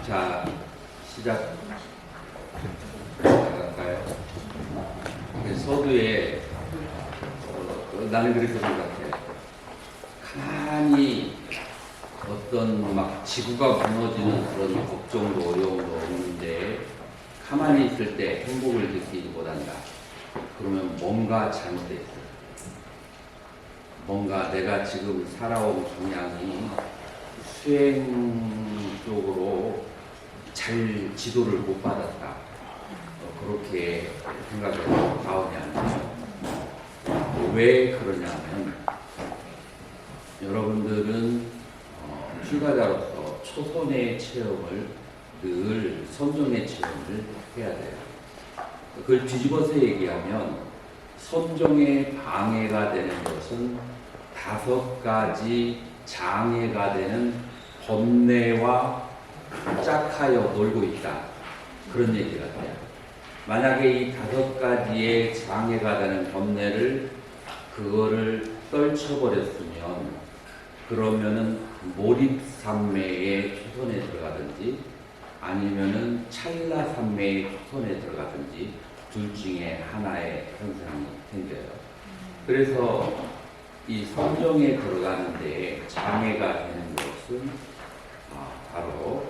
자, 시작할까요? 서두에 나는 그렇게 생각해. 가만히 어떤 막 지구가 무너지는 그런 걱정도 어려움도 없는데 가만히 있을 때 행복을 느끼지 못한다. 그러면 뭔가 잘못되어 있어요. 뭔가 내가 지금 살아온 방향이 수행 쪽으로 잘 지도를 못 받았다. 그렇게 생각해서 가오냐. 왜 그러냐면 여러분들은 출가자로서 초선의 체험을 늘 선종의 체험을 해야 돼요. 그걸 뒤집어서 얘기하면 선종의 방해가 되는 것은 5가지 장애가 되는 번뇌와 짝하여 놀고 있다. 그런 얘기가 돼요. 만약에 이 5가지의 장애가 되는 번뇌를 그거를 떨쳐버렸으면 그러면은 몰입산매의 초선에 들어가든지 아니면은 찰나산매의 초선에 들어가든지 둘 중에 하나의 현상이 생겨요. 그래서 이 선정에 들어가는데 장애가 되는 것은 바로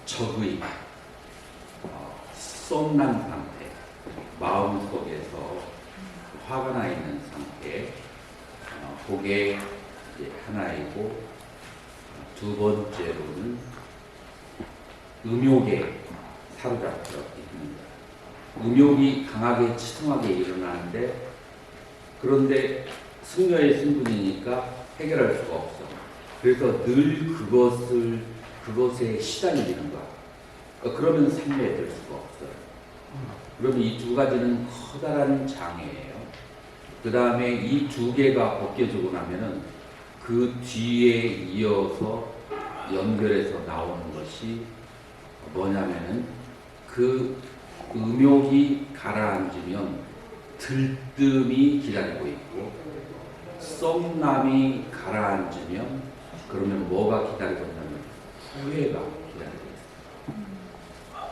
적의, 썸난 상태, 마음속에서 화가 나 있는 상태, 그게 하나이고, 두 번째로는 음욕에 사로잡혀 있습니다. 음욕이 강하게 치통하게 일어나는데, 그런데 승려의 신분이니까 해결할 수가 없어. 그래서 늘 그것에 시달리는 거야. 그러면 삼매에 들 수가 없어요. 그러면 이 2가지는 커다란 장애예요. 그 다음에 이 2개가 벗겨지고 나면은 그 뒤에 이어서 연결해서 나오는 것이 뭐냐면은 그 음욕이 가라앉으면 들뜸이 기다리고 있고 썸남이 가라앉으면 그러면 뭐가 기다리고 있냐면 후회가 기다리고 있어요.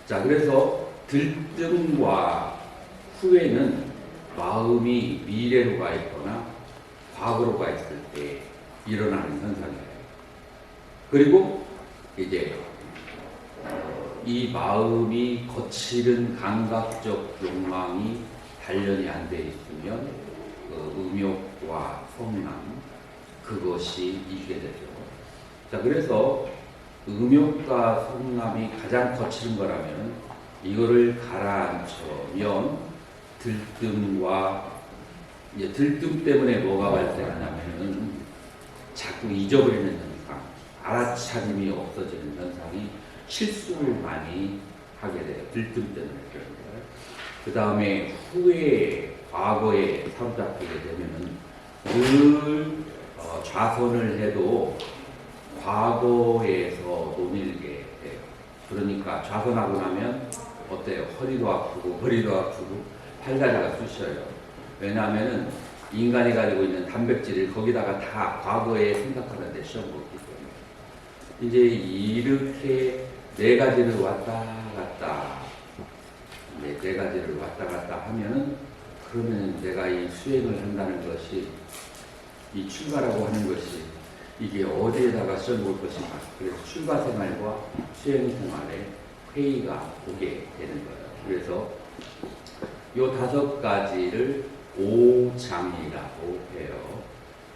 자, 그래서 들뜸과 후회는 마음이 미래로 가 있거나 과거로 가 있을 때 일어나는 현상이에요. 그리고 이제 이 마음이 거칠은 감각적 욕망이 단련이 안 돼 있으면 음욕과 성남 그것이 이기게 되죠. 자, 그래서 음욕과 성남이 가장 거칠은 거라면 이거를 가라앉혀면 들뜸과 이제 들뜸 때문에 뭐가 발생하냐면은 자꾸 잊어버리는 현상, 알아차림이 없어지는 현상이 실수를 많이 하게 돼요. 들뜸 때문에 그런 거예요. 그 다음에 후에 과거에 사로잡히게 되면은 늘 좌선을 해도 과거에서 논일게 돼요. 그러니까 좌선하고 나면 어때요? 허리도 아프고 머리도 아프고 팔다리가 쑤셔요. 왜냐하면은 인간이 가지고 있는 단백질을 거기다가 다 과거에 생각하는데 시험 보기 때문에 이제 이렇게 4가지를 왔다 갔다 4가지를 왔다 갔다 하면은 그러면 내가 이 수행을 한다는 것이 이 출가라고 하는 것이 이게 어디에다가 시험 볼 것인가. 그래서 출가 생활과 수행 생활에 회의가 오게 되는 거예요. 그래서 요 5가지를 오장이라고 해요.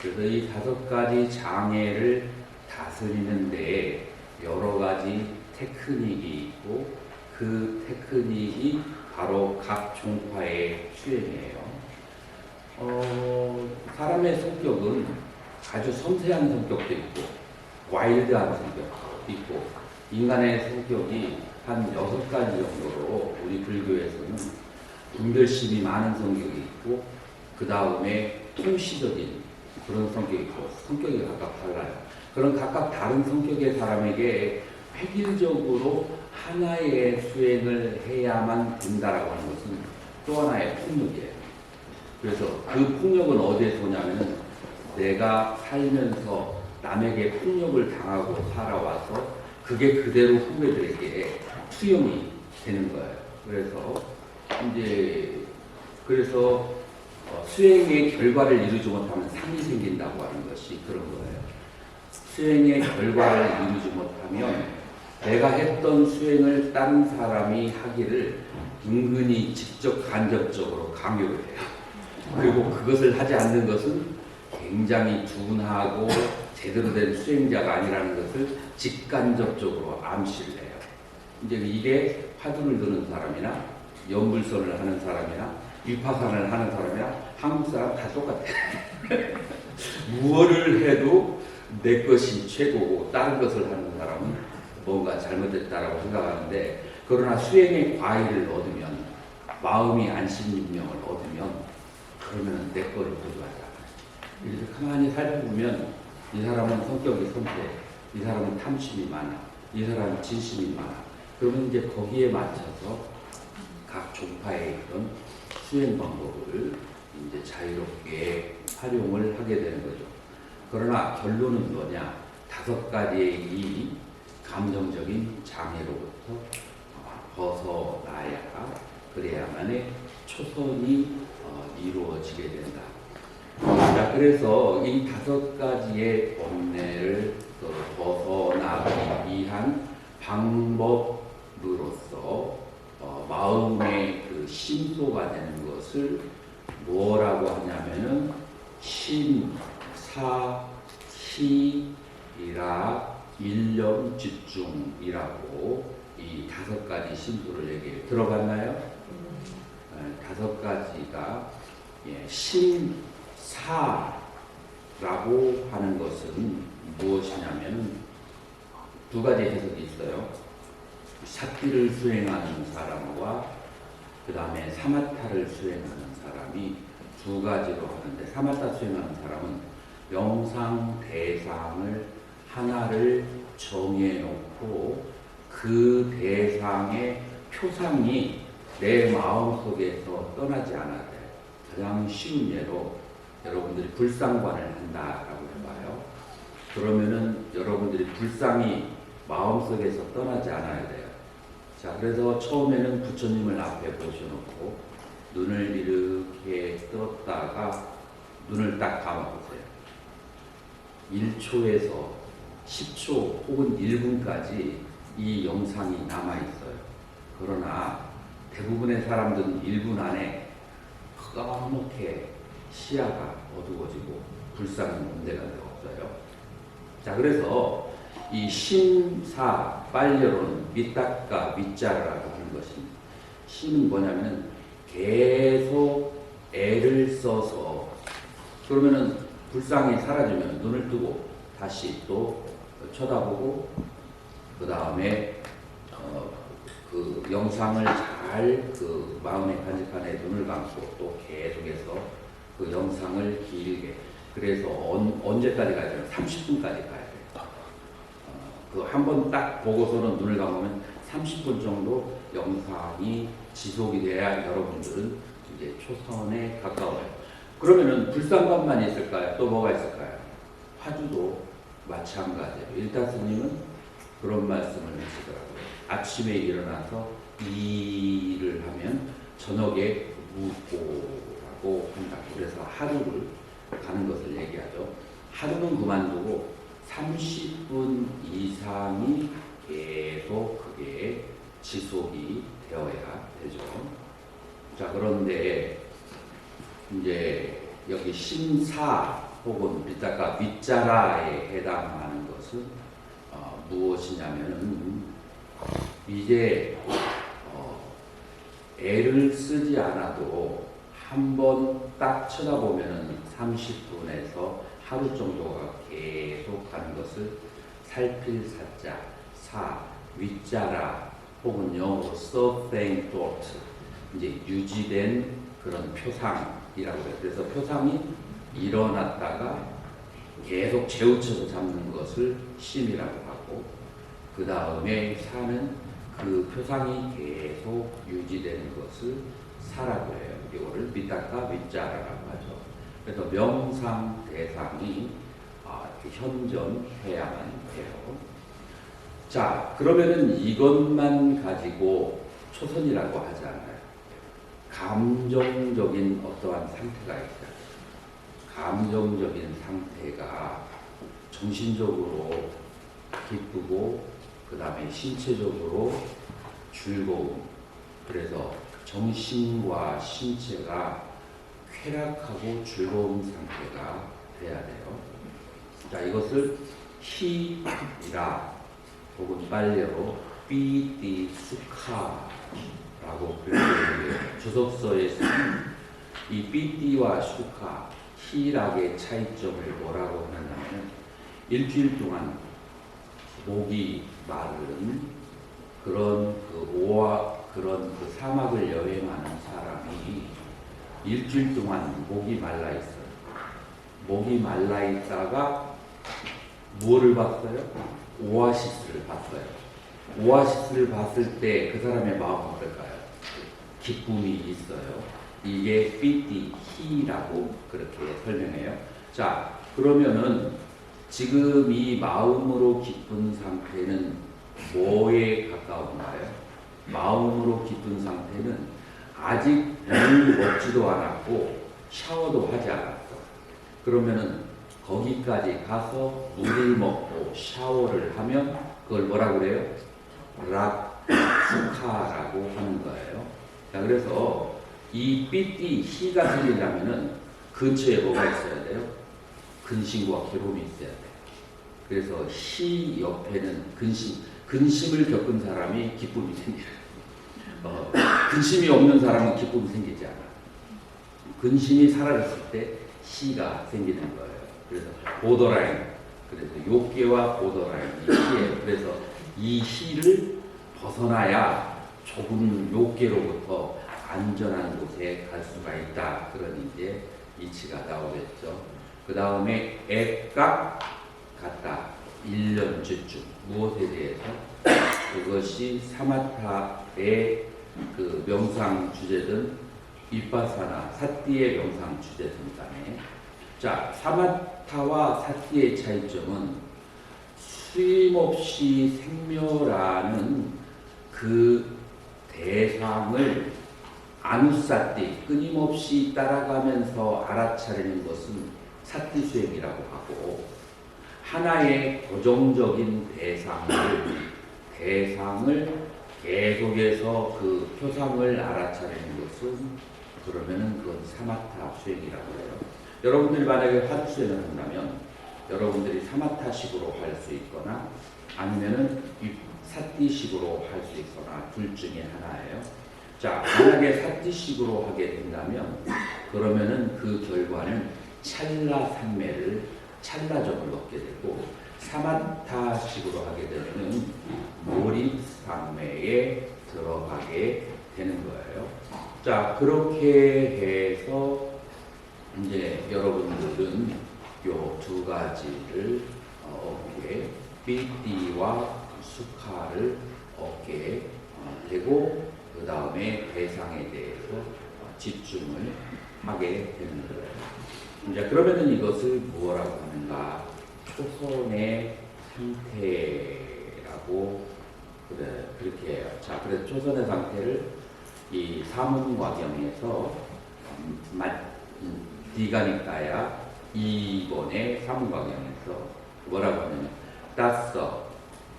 그래서 이 5가지 장애를 다스리는데 여러 가지 테크닉이 있고 그 테크닉이 바로 각 종파의 수행이에요. 사람의 성격은 아주 섬세한 성격도 있고 와일드한 성격도 있고 인간의 성격이 한 6가지 정도로 우리 불교에서는 분별심이 많은 성격이 있고 그 다음에 통시적인 그런 성격이 있고 성격이 각각 달라요. 그런 각각 다른 성격의 사람에게 획일적으로 하나의 수행을 해야만 된다라고 하는 것은 또 하나의 폭력이에요. 그래서 그 폭력은 어디에서 오냐면은 내가 살면서 남에게 폭력을 당하고 살아와서 그게 그대로 후배들에게 투영이 되는 거예요. 그래서 수행의 결과를 이루지 못하면 상이 생긴다고 하는 것이 그런 거예요. 수행의 결과를 이루지 못하면 내가 했던 수행을 다른 사람이 하기를 은근히 직접 간접적으로 강요를 해요. 그리고 그것을 하지 않는 것은 굉장히 둔하고 제대로 된 수행자가 아니라는 것을 직간접적으로 암시를 해요. 이제 이게 화두를 드는 사람이나 연불선을 하는 사람이나 위파산을 하는 사람이나 한국 사람 다 똑같아요. 무엇을 해도 내 것이 최고고 다른 것을 하는 사람은 뭔가 잘못됐다라고 생각하는데, 그러나 수행의 과일을 얻으면, 마음이 안심임명을 얻으면, 그러면 내 거를 가져가자. 이렇게 가만히 살펴보면 이 사람은 성격이 섬세, 이 사람은 탐심이 많아, 이 사람은 진심이 많아. 그러면 이제 거기에 맞춰서 각 종파의 이런 수행 방법을 이제 자유롭게 활용을 하게 되는 거죠. 그러나 결론은 뭐냐? 5가지의 이 감정적인 장애로부터 벗어나야, 그래야만의 초선이 이루어지게 된다. 자, 그래서 이 5가지의 번뇌를 벗어나기 위한 방법으로서 마음의 그 심소가 되는 것을 뭐라고 하냐면은 심사, 시이라, 일념, 집중이라고 이 5가지 심소를 얘기해요. 들어봤나요? 5가지가 심사라고 하는 것은 무엇이냐면 2가지 해석이 있어요. 삿비를 수행하는 사람과 그 다음에 사마타를 수행하는 사람이 2가지로 하는데, 사마타 수행하는 사람은 영상 대상을 하나를 정해놓고 그 대상의 표상이 내 마음속에서 떠나지 않아야 돼요. 가장 쉬운 예로 여러분들이 불상관을 한다라고 해봐요. 그러면은 여러분들이 불상이 마음속에서 떠나지 않아야 돼요. 자, 그래서 처음에는 부처님을 앞에 보셔놓고 눈을 이렇게 떴다가 눈을 딱 감아보세요. 1초에서 10초 혹은 1분까지 이 영상이 남아있어요. 그러나 대부분의 사람들은 1분 안에 까맣게 시야가 어두워지고 불상은 문제가 없어요. 자, 그래서 이 심사, 빨려로는 밑닦아, 밑자라고 하는 것입니다. 심은 뭐냐면은 계속 애를 써서, 그러면은 불상이 사라지면 눈을 뜨고 다시 또 쳐다보고, 그 다음에 그 영상을 잘 그 마음에 간직한 눈을 감고 또 계속해서 그 영상을 길게, 그래서 언제까지 가야 돼요? 30분까지 가야 돼요. 그 한 번 딱 보고서는 눈을 감으면 30분 정도 영상이 지속이 돼야 여러분들은 이제 초선에 가까워요. 그러면은 불상관만 있을까요? 또 뭐가 있을까요? 화두도 마찬가지예요. 일타스님은 그런 말씀을 하시더라고요. 아침에 일어나서 일을 하면 저녁에 무고라고 한다. 그래서 하루를 가는 것을 얘기하죠. 하루는 그만두고 30분 이상이 계속 그게 지속이 되어야 되죠. 자, 그런데 이제 여기 심사 혹은 밑자가 밑자라에 해당하는 것은 무엇이냐면은 이제 애를 쓰지 않아도 한 번 딱 쳐다보면은 30분에서 하루 정도가 계속 가는 것을 살필 사자, 사, 윗자라 혹은 영어로 sustain thought, 이제 유지된 그런 표상이라고 해요. 그래서 표상이 일어났다가 계속 재우쳐서 잡는 것을 심이라고 하고, 그 다음에 사는 그 표상이 계속 유지되는 것을 사라고 해요. 이거를 미타카 미자라라고 하죠. 그래서 명상 대상이 현존해야만 해요. 자, 그러면은 이것만 가지고 초선이라고 하지 않아요. 감정적인 어떠한 상태가 있어요. 감정적인 상태가 정신적으로 기쁘고 그 다음에 신체적으로 즐거움. 그래서 정신과 신체가 쾌락하고 즐거운 상태가 돼야 돼요. 자, 이것을 히라 혹은 빨래로 삐띠 수카라고 그렇게 얘기해요. 주석서에 이 삐띠와 수카, 히락의 차이점을 뭐라고 하냐면 일주일 동안 목이 마른 그런 그 사막을 여행하는 사람이 일주일 동안 목이 말라 있어요. 목이 말라 있다가 무엇을 봤어요? 오아시스를 봤어요. 오아시스를 봤을 때 그 사람의 마음은 어떨까요? 기쁨이 있어요. 이게 삐띠 히라고 그렇게 설명해요. 자, 그러면은 지금 이 마음으로 기쁜 상태는 뭐에 가까운가요? 마음으로 기쁜 상태는 아직 물을 먹지도 않았고 샤워도 하지 않았어. 그러면은 거기까지 가서 물을 먹고 샤워를 하면 그걸 뭐라고 그래요? 락스카라고 하는 거예요. 자, 그래서 이 삐띠 히가 생기려면은 근처에 뭐가 있어야 돼요? 근심과 괴로움이 있어야 돼요. 그래서 히 옆에는 근심을 겪은 사람이 기쁨이 생겨요. 근심이 없는 사람은 기쁨이 생기지 않아. 근심이 사라졌을 때 히가 생기는 거예요. 그래서 보더라인, 그래서 욕계와 보더라인이 히예요. 그래서 이 히를 벗어나야 조금 욕계로부터 안전한 곳에 갈 수가 있다. 그런 이제 이치가 나오겠죠. 그 다음에 애깍 같다. 1년 주중 무엇에 대해서 그것이 사마타의 그 명상 주제든 윗바사나 사띠의 명상 주제든 간에 자, 사마타와 사띠의 차이점은 쉼없이 생멸하는 그 대상을 아누사띠 끊임없이 따라가면서 알아차리는 것은 사띠 수행이라고 하고 하나의 고정적인 대상을 계속해서 그 표상을 알아차리는 것은 그러면은 그건 사마타 수행이라고 해요. 여러분들이 만약에 화두 수행을 한다면 여러분들이 사마타식으로 할 수 있거나 아니면은 사띠식으로 할 수 있거나 둘 중에 하나예요. 자, 만약에 사띠식으로 하게 된다면 그러면은 그 결과는 찰나점을 얻게 되고 사마타식으로 하게 되면 몰입상매에 들어가게 되는 거예요. 자, 그렇게 해서 이제 여러분들은 요 두 가지를 얻게 삐띠와 수카를 얻게 되고 그 다음에 대상에 대해서 집중을 하게 되는 거예요. 이제 그러면은 이것을 무엇라고 하는가? 초선의 상태라고 그렇게 해요. 자, 그래서 초선의 상태를 이 사문과경에서 디가니까야 2번의 사문과경에서 뭐라고 하냐면 따서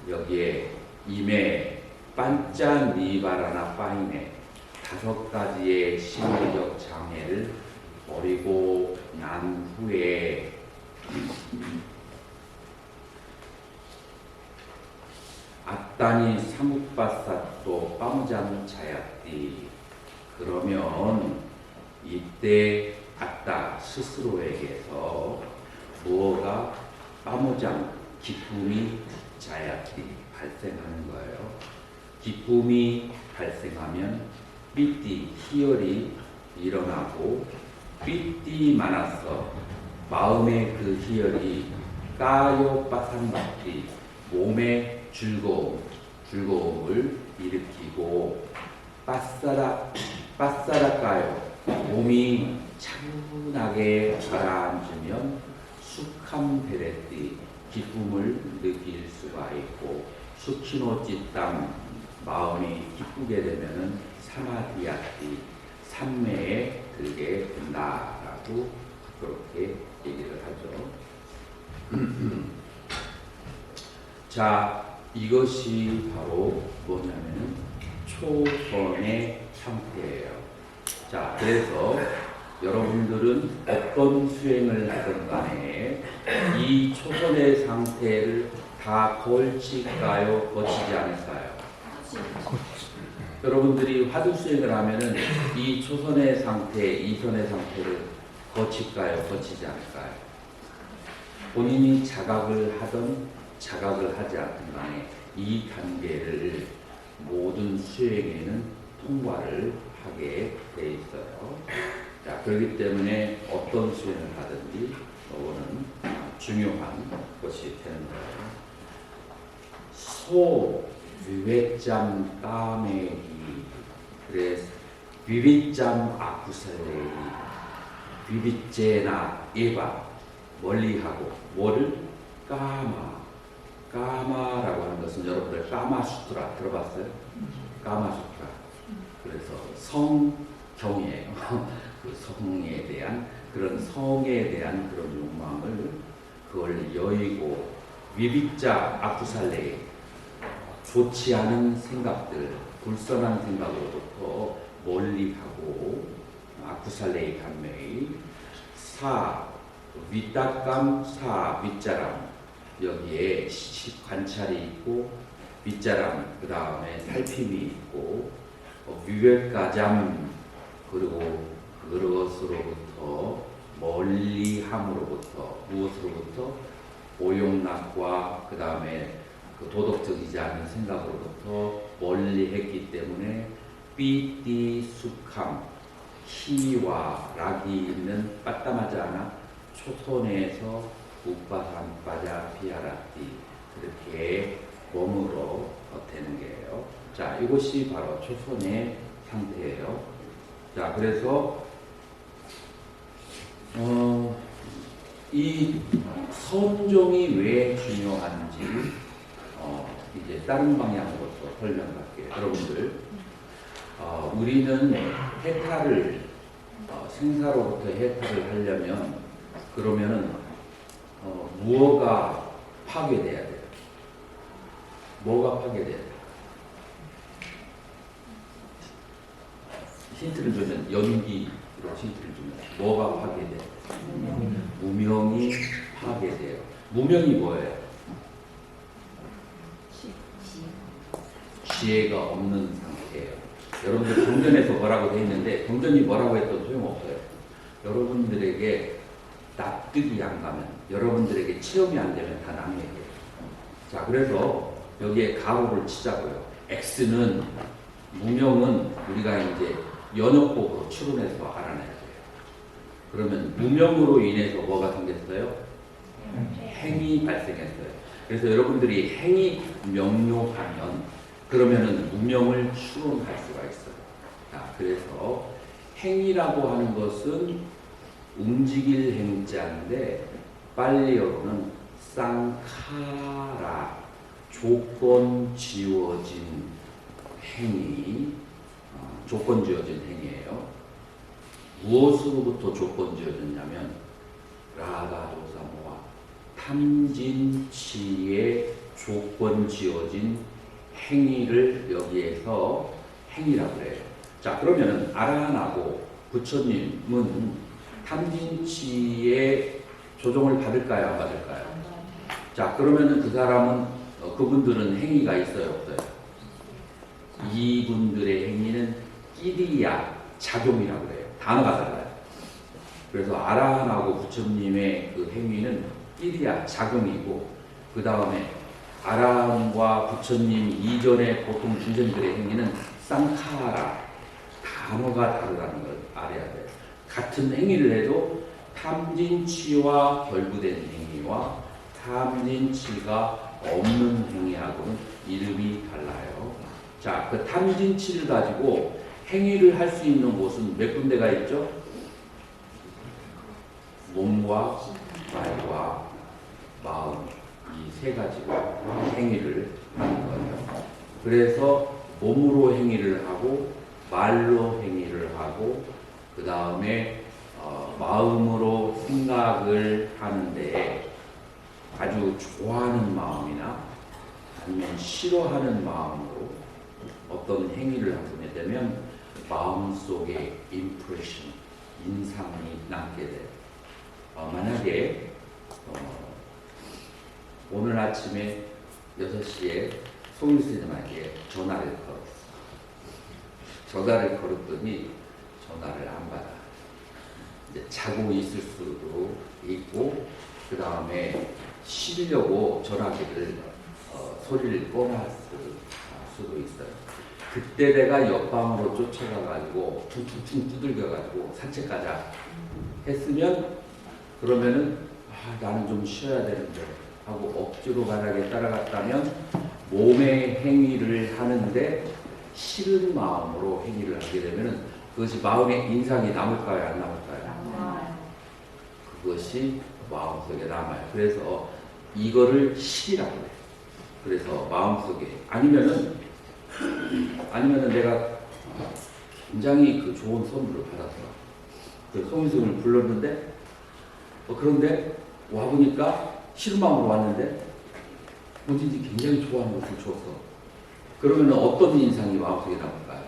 여기에 임에 반짠 니바라나 파이네 5가지의 심리적 장애를 버리고 난 후에 아따니 사묵바사또 빠무장 자야띠 그러면 이때 아따 스스로에게서 무엇가 빠무장 기쁨이 자야띠 발생하는 거예요. 기쁨이 발생하면 삐띠 희열이 일어나고 삐띠 많았어 마음의 그 희열이 까요 빠상받기 몸에 즐거움을 일으키고 빠싸락까요. 몸이 차분하게 가라앉으면 숙함베레띠 기쁨을 느낄 수가 있고 수키노찌땀 마음이 기쁘게 되면은 사마디아띠 삼매에 들게 된다라고 그렇게 얘기를 하죠. 자, 이것이 바로 뭐냐면 초선의 상태예요. 자, 그래서 여러분들은 어떤 수행을 하든 간에 이 초선의 상태를 다 거칠까요? 거치지 않을까요? 여러분들이 화두 수행을 하면은 이 초선의 상태, 이선의 상태를 거칠까요? 거치지 않을까요? 본인이 자각을 하든 자각을 하지 않든 간에 이 단계를 모든 수행에는 통과를 하게 돼 있어요. 자, 그렇기 때문에 어떤 수행을 하든지 이거는 중요한 것이 되는 거예요. 소 위외짬 까매기 그래서 위비짬 아쿠살레이 위비제나 예바 멀리하고 뭐를 까마라고 하는 것은 여러분들 까마수트라 들어봤어요? 까마수트라. 그래서 성경이에요. 그 성에 대한 그런 성에 대한 그런 욕망을 그걸 여의고 위비자 아쿠살레 좋지 않은 생각들 불선한 생각으로부터 멀리하고 아쿠살레이 감매이 사 윗닭감 사 윗자람 여기에 관찰이 있고 윗자람 그 다음에 살핌이 있고 위외가잠 그리고 그것으로부터 멀리함으로부터 무엇으로부터 오용락과 그 다음에 그 도덕적이지 않은 생각으로부터 멀리했기 때문에 삐띠 숙함 희와 락이 있는 빠따마지 않아 초선에서 우빠삼빠자 피아라띠 그렇게 몸으로 되는 게예요. 자, 이것이 바로 초선의 상태예요. 자, 그래서 이 선종이 왜 중요한지 이제 다른 방향으로 또 설명할게요. 여러분들, 우리는 해탈을 생사로부터 해탈을 하려면 그러면은 무엇가 파괴돼야 돼요? 뭐가 파괴돼야 돼요? 힌트를 주면 연기로 힌트를 주면 뭐가 파괴돼요? 무명이 파괴돼요. 무명이 뭐예요? 지혜가 없는 상태예요. 여러분들 경전에서 뭐라고 돼 있는데 경전이 뭐라고 해도 소용없어요. 여러분들에게 납득이 안 가면 여러분들에게 체험이 안 되면 다 남의 얘기예요. 자, 그래서 여기에 가로를 치자고요. X는 무명은 우리가 이제 연역법으로 추론해서 알아내야 돼요. 그러면 무명으로 인해서 뭐가 생겼어요? 행이 발생했어요. 그래서 여러분들이 행이 명료하면 그러면은 무명을 추론할 수가 있어요. 자, 그래서 행이라고 하는 것은 움직일 행자인데 빨리어로는 쌍카라 조건 지어진 행위, 조건 지어진 행위예요. 무엇으로부터 조건 지어졌냐면 라가도사모와 탐진치의 조건 지어진 행위를 여기에서 행위라고 해요. 자, 그러면은 아라한하고 부처님은 탐진치의 조종을 받을까요? 안 받을까요? 자, 그러면은 그 사람은 그분들은 행위가 있어요? 없어요? 이분들의 행위는 끼리야 작용이라고 해요. 단어가 달라요. 그래서 아라한하고 부처님의 그 행위는 끼리야 작용이고 그 다음에 아라한과 부처님 이전의 보통 중생들의 행위는 쌍카라 단어가 다르다는 걸 알아야 돼요. 같은 행위를 해도 탐진치와 결부된 행위와 탐진치가 없는 행위하고는 이름이 달라요. 자, 그 탐진치를 가지고 행위를 할 수 있는 곳은 몇 군데가 있죠? 몸과 말과 마음, 이 세 가지로 행위를 하는 거예요. 그래서 몸으로 행위를 하고 말로 행위를 하고 그 다음에 마음으로 생각을 하는데 아주 좋아하는 마음이나 아니면 싫어하는 마음으로 어떤 행위를 하게 되면 마음속에 임프레션, 인상이 남게 돼요. 만약에 오늘 아침에 6시에 송일 선생님에게 전화를 걸었어. 전화를 걸었더니 전화를 안 받아. 이제 자고 있을 수도 있고 그 다음에 쉬려고 전화기를 소리를 꺼놨을 수도 있어요. 그때 내가 옆방으로 쫓아가가지고 퉁퉁퉁 두들겨가지고 산책 가자 했으면 그러면은 나는 좀 쉬어야 되는데 하고 억지로 바닥에 따라갔다면 몸의 행위를 하는데 싫은 마음으로 행위를 하게 되면은 그것이 마음의 인상이 남을까요? 안 남을까요? 그것이 마음속에 남아요. 그래서 이거를 실이라고 해요. 그래서 마음속에 아니면은 내가 굉장히 그 좋은 선물을 받았어. 그 송인승을 불렀는데 그런데 와보니까 싫은 마음으로 왔는데 어딘지 굉장히 좋아하는 것을 줬어. 그러면 어떤 인상이 마음속에 남을까요?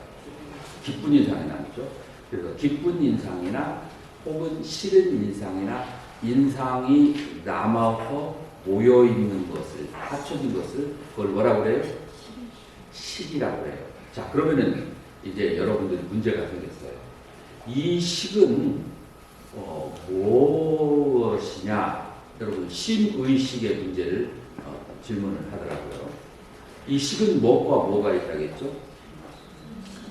기쁜 인상이 남죠. 그래서 기쁜 인상이나 혹은 싫은 인상이나 인상이 남아서 모여있는 것을, 합쳐진 것을 그걸 뭐라고 그래요? 식이라고 해요. 자, 그러면은 이제 여러분들이 문제가 생겼어요. 이 식은 무엇이냐? 여러분 심의식의 문제를 질문을 하더라고요. 이 식은 무엇과 뭐가 있다겠죠?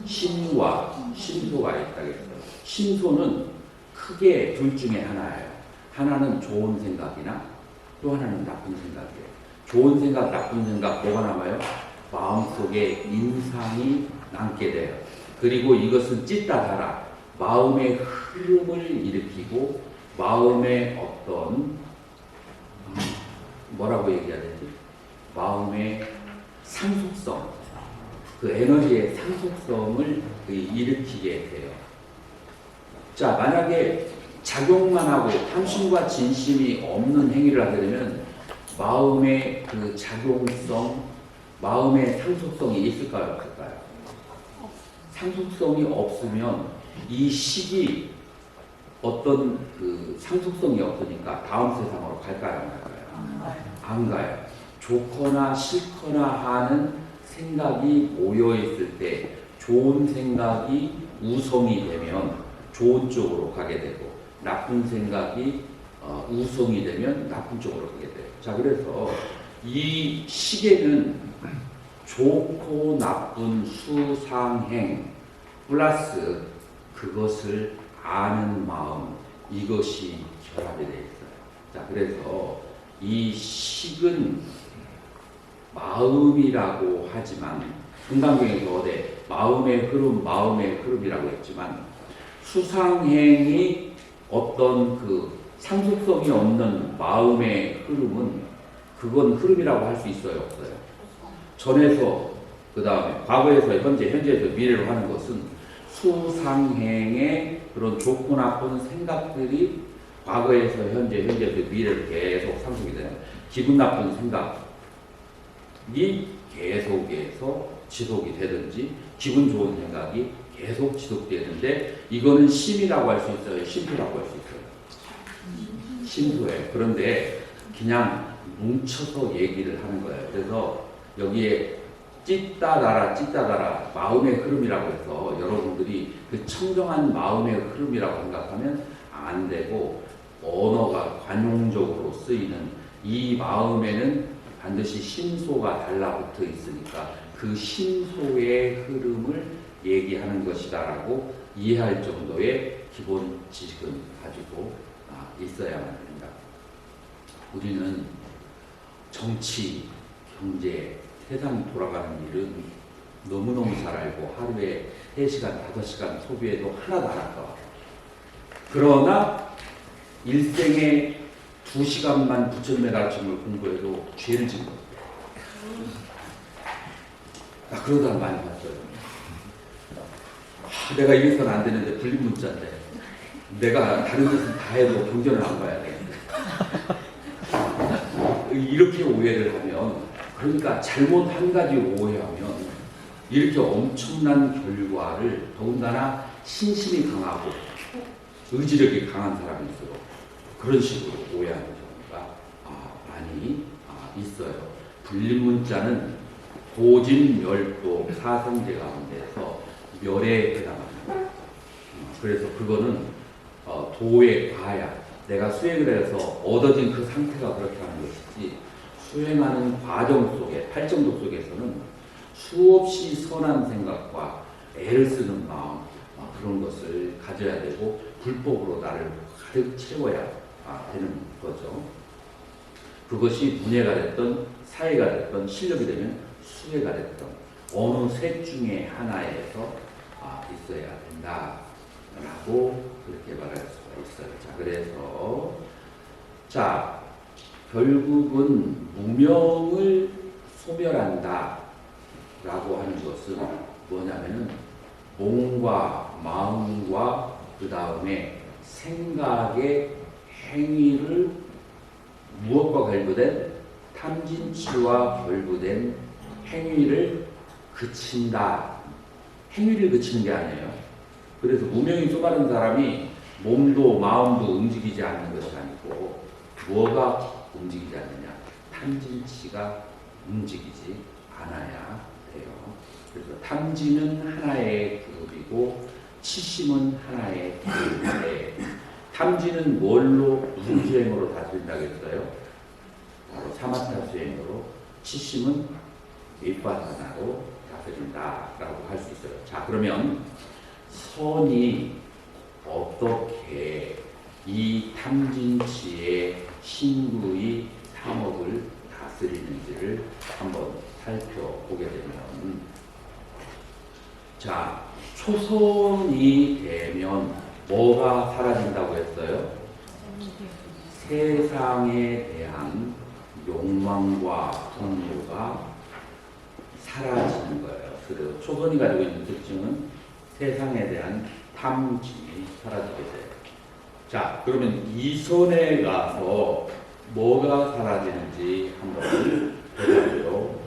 심과 심소가 있다겠죠. 심소는 크게 둘 중에 하나예요. 하나는 좋은 생각이나 또 하나는 나쁜 생각이에요. 좋은 생각, 나쁜 생각 뭐가 남아요? 마음속에 인상이 남게 돼요. 그리고 이것은 찢다 달아 마음의 흐름을 일으키고 마음의 어떤 뭐라고 얘기해야 되지? 마음의 상속성, 그 에너지의 상속성을 일으키게 돼요. 자, 만약에 작용만 하고 탐심과 진심이 없는 행위를 하게 되면 마음의 그 작용성, 마음의 상속성이 있을까요? 없을까요? 상속성이 없으면 이 식이 어떤 그 상속성이 없으니까 다음 세상으로 갈까요? 안 갈까요? 안 가요. 좋거나 싫거나 하는 생각이 모여있을 때 좋은 생각이 우성이 되면 좋은 쪽으로 가게 되고 나쁜 생각이 우성이 되면 나쁜 쪽으로 가게 돼요. 자, 그래서 이 식에는 좋고 나쁜 수상행 플러스 그것을 아는 마음, 이것이 결합이 되어 있어요. 자, 그래서 이 식은 마음이라고 하지만 금강경에서 어제 마음의 흐름이라고 했지만 수상행이 어떤 그 상속성이 없는 마음의 흐름은 그건 흐름이라고 할 수 있어요, 없어요? 전에서 그 다음에 과거에서 현재에서 미래로 하는 것은 수상행의 그런 좋고 나쁜 생각들이 과거에서 현재에서 미래로 계속 상속이 되는 기분 나쁜 생각이 계속해서 지속이 되든지 기분 좋은 생각이 계속 지속되는데 이거는 심이라고 할 수 있어요, 심소라고 할 수 있어요. 심소예요. 그런데 그냥 뭉쳐서 얘기를 하는 거예요. 그래서 여기에 찢다 달아 마음의 흐름이라고 해서 여러분들이 그 청정한 마음의 흐름이라고 생각하면 안 되고 언어가 관용적으로 쓰이는 이 마음에는 반드시 심소가 달라붙어 있으니까 그 심소의 흐름을 얘기하는 것이다라고 이해할 정도의 기본 지식은 가지고 있어야만 됩니다. 우리는 정치, 경제, 세상이 돌아가는 일은 너무너무 잘 알고 하루에 3시간, 5시간 소비해도 하나도 안 아까워. 그러나 일생에 2시간만 부처님의 가르침을 공부해도 죄를 짓는 거예요. 나 그런 사람 많이 봤어요. 내가 이래서는 안 되는데 불림문자인데 내가 다른 데서 다 해도 경전을 안 봐야 되는데 이렇게 오해를 하면, 그러니까 잘못 한 가지 오해하면 이렇게 엄청난 결과를, 더군다나 신심이 강하고 의지력이 강한 사람일수록 그런 식으로 오해하는 경우가 많이 있어요. 불림문자는 도진, 멸도, 사성제 가운데서 멸에 해당합니다. 그래서 그거는 도의 과야, 내가 수행을 해서 얻어진 그 상태가 그렇게 하는 것이지, 수행하는 과정 속에, 팔정도 속에서는 수없이 선한 생각과 애를 쓰는 마음, 그런 것을 가져야 되고 불법으로 나를 가득 채워야 되는 거죠. 그것이 문예가 됐던 사회가 됐던 실력이 되면 수혜가 됐던 어느 셋 중에 하나에서 있어야 된다라고 그렇게 말할 수가 있어요. 자, 그래서 결국은 무명을 소멸한다 라고 하는 것은 뭐냐면은 몸과 마음과 그 다음에 생각의 행위를 무엇과 결부된 탐진치와 결부된 행위를 그친다. 행위를 그치는 게 아니에요. 그래서 무명이 쏘가는 사람이 몸도 마음도 움직이지 않는 것이 아니고 뭐가 움직이지 않느냐? 탐진치가 움직이지 않아야 돼요. 그래서 탐진은 하나의 그룹이고 치심은 하나의 그룹인데, 탐진은 뭘로, 무슨 수행으로 다스린다고 했어요? 바로 사마타 수행으로, 치심은 밀바사나로 다스린다라고 할 수 있어요. 자, 그러면 선이 어떻게 이 탐진치의 신구의 탐업을 다스리는지를 한번 살펴보게 되면, 자, 초선이 되면 뭐가 사라진다고 했어요? 세상에 대한 욕망과 분노가 사라지는 거예요. 그래서 초선이 가지고 있는 특징은 세상에 대한 탐심이 사라지게 돼요. 자, 그러면 이선에 가서 뭐가 사라지는지 한번 보자고요.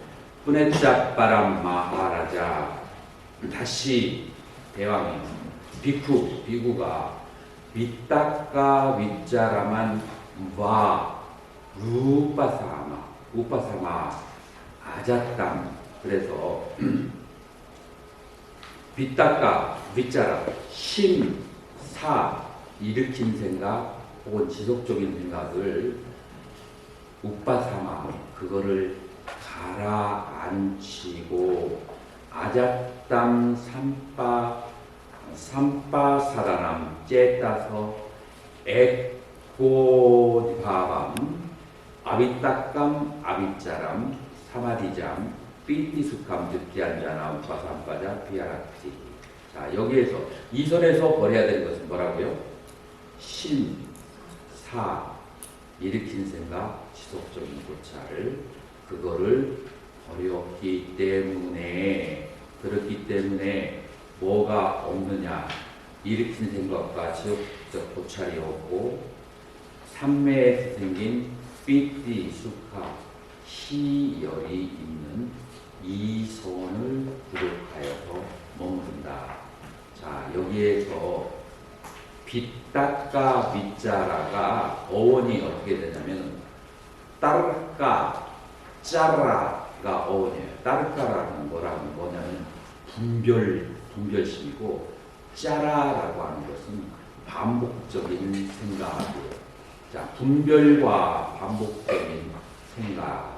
뿌네짝바람 마하라자, 다시 대왕이 비구가 위딱가 윗자라만 와 우빠사마 아자땅. 그래서 윗딱가 윗자라 심사 일으킨 생각 혹은 지속적인 생각을 우빠사마 그거를 가라앉히고 아자땅 삼바사다남 째따서 액고디바밤 아비딱감 아비짜람 사마디잠 삐띠숙함 듣기한자나 우빠삼바자 비아라티. 자, 여기에서 이 선에서 버려야 되는 것은 뭐라고요? 신, 사, 일으킨 생각, 지속적인 고찰을, 그거를 버렸기 때문에, 그렇기 때문에 뭐가 없느냐? 일으킨 생각과 지속적 고찰이 없고 삼매에서 생긴 삐띠, 수카, 희열이 있는 이 선을 구독하여서 머무른다. 자, 여기에서 빗닦아 밑자라가 어원이 어떻게 되냐면 따르까 짜라가 어원이에요. 따르까라는 거라는 뭐냐면 분별심이고, 짜라라고 하는 것은 반복적인 생각이에요. 자, 분별과 반복적인 생각.